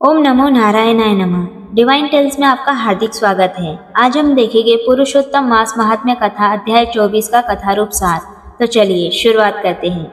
ओम नमो नारायणाय नमः। Divine tales में आपका हार्दिक स्वागत है। आज हम देखेंगे पुरुषोत्तम मास महात्म्य कथा अध्याय 24 का कथा रूप सार। तो चलिए शुरुआत करते हैं।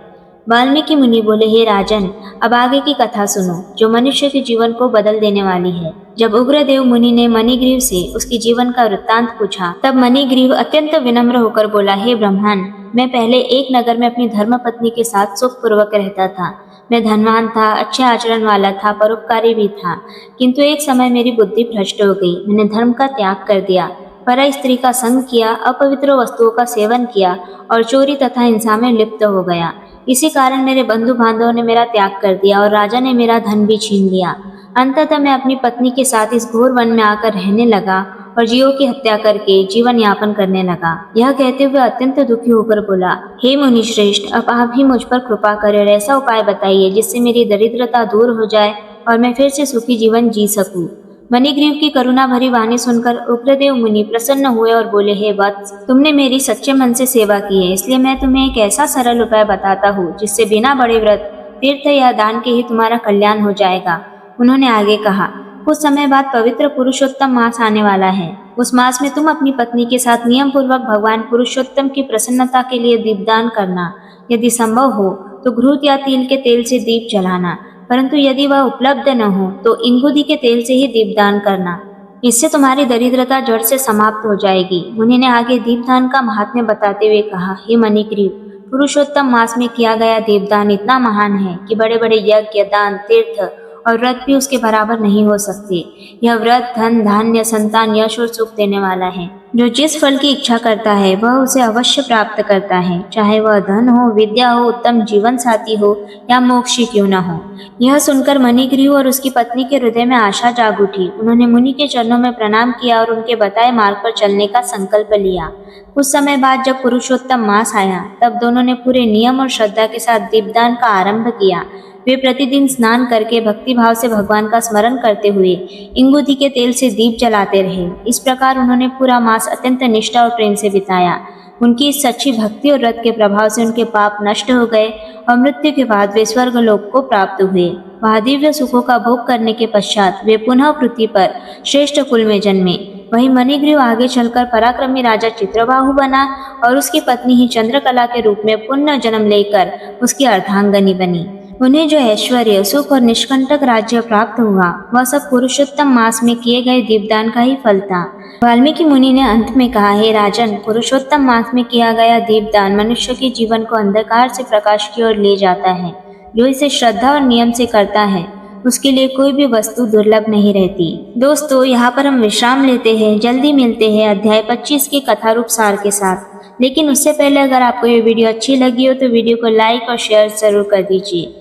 वाल्मीकि मुनि बोले, हे राजन, अब आगे की कथा सुनो जो मनुष्य के जीवन को बदल देने वाली है। जब उग्रदेव मुनि ने मणिग्रीव से उसके जीवन का वृत्तांत पूछा, तब मणिग्रीव अत्यंत विनम्र होकर बोला, हे ब्राह्मण, मैं पहले एक नगर में अपनी धर्मपत्नी के साथ सुखपूर्वक रहता था। मैं धनवान था, अच्छे आचरण वाला था, परोपकारी भी था, किंतु एक समय मेरी बुद्धि भ्रष्ट हो गई। मैंने धर्म का त्याग कर दिया, पर स्त्री का संग किया, अपवित्र वस्तुओं का सेवन किया और चोरी तथा हिंसा में लिप्त हो गया। इसी कारण मेरे बंधु बांधवों ने मेरा त्याग कर दिया और राजा ने मेरा धन भी छीन लिया। अंततः मैं अपनी पत्नी के साथ इस घोर वन में आकर रहने लगा और जीवों की हत्या करके जीवन यापन करने लगा। यह कहते हुए अत्यंत दुखी होकर बोला, हे मुनि श्रेष्ठ, अब आप ही मुझ पर कृपा करें और ऐसा उपाय बताइए जिससे मेरी दरिद्रता दूर हो जाए और मैं फिर से सुखी जीवन जी सकूं। मणिग्रीव की करुणा भरी वाणी सुनकर उग्रदेव मुनि प्रसन्न हुए और बोले, हे वत्स, तुमने मेरी सच्चे मन से सेवा की है, इसलिए मैं तुम्हें एक ऐसा सरल उपाय बताता हूँ जिससे बिना बड़े व्रत, तीर्थ या दान के ही तुम्हारा कल्याण हो जाएगा। उन्होंने आगे कहा, कुछ समय बाद पवित्र पुरुषोत्तम मास आने वाला है। उस मास में तुम अपनी पत्नी के साथ नियम पूर्वक भगवान पुरुषोत्तम की प्रसन्नता के लिए दीपदान करना। यदि संभव हो तो घृत या तिल के तेल से दीप जलाना, परंतु यदि वह उपलब्ध न हो तो इंगुदी के तेल से ही दीपदान करना। इससे तुम्हारी दरिद्रता जड़ से समाप्त हो जाएगी। मुनि ने आगे दीपदान का महात्म्य बताते हुए कहा, हे मणिग्रीव, पुरुषोत्तम मास में किया गया दीपदान इतना महान है कि बड़े बड़े यज्ञ, दान, तीर्थ और व्रत भी उसके बराबर नहीं हो सकते। यह व्रत धन, धान्य, संतान, यश और सुख देने वाला है। जो जिस फल की इच्छा करता है वह उसे अवश्य प्राप्त करता है, चाहे वह धन हो, विद्या हो, उत्तम जीवन साथी हो या मोक्ष क्यों न हो। यह सुनकर मणिग्रीव और उसकी पत्नी के हृदय में आशा जाग उठी। उन्होंने मुनि के चरणों में प्रणाम किया और उनके बताए मार्ग पर चलने का संकल्प लिया। कुछ समय बाद जब पुरुषोत्तम मास आया, तब दोनों ने पूरे नियम और श्रद्धा के साथ दीपदान का आरंभ किया। वे प्रतिदिन स्नान करके भक्ति भाव से भगवान का स्मरण करते हुए इंगुदी के तेल से दीप जलाते रहे। इस प्रकार उन्होंने पूरा मास अत्यंत निष्ठा और प्रेम से बिताया। उनकी इस सच्ची भक्ति और व्रत के प्रभाव से उनके पाप नष्ट हो गए और मृत्यु के बाद वे स्वर्ग लोक को प्राप्त हुए। वहाँ दिव्य सुखों का भोग करने के पश्चात वे पुनः पृथ्वी पर श्रेष्ठ कुल में जन्मे। वहीं मणिग्रीव आगे चलकर पराक्रमी राजा चित्रबाहु बना और उसकी पत्नी ही चंद्रकला के रूप में पुनः जन्म लेकर उसकी अर्धांगनी बनी। उन्हें जो ऐश्वर्य, सुख और निष्कंटक राज्य प्राप्त हुआ वह सब पुरुषोत्तम मास में किए गए दीपदान का ही फल था। वाल्मीकि मुनि ने अंत में कहा, हे राजन, पुरुषोत्तम मास में किया गया दीपदान मनुष्य के जीवन को अंधकार से प्रकाश की ओर ले जाता है। जो इसे श्रद्धा और नियम से करता है उसके लिए कोई भी वस्तु दुर्लभ नहीं रहती। दोस्तों, यहाँ पर हम विश्राम लेते हैं। जल्दी मिलते हैं अध्याय 25 के कथा रूप सार के साथ। लेकिन उससे पहले अगर आपको ये वीडियो अच्छी लगी हो तो वीडियो को लाइक और शेयर जरूर कर दीजिए।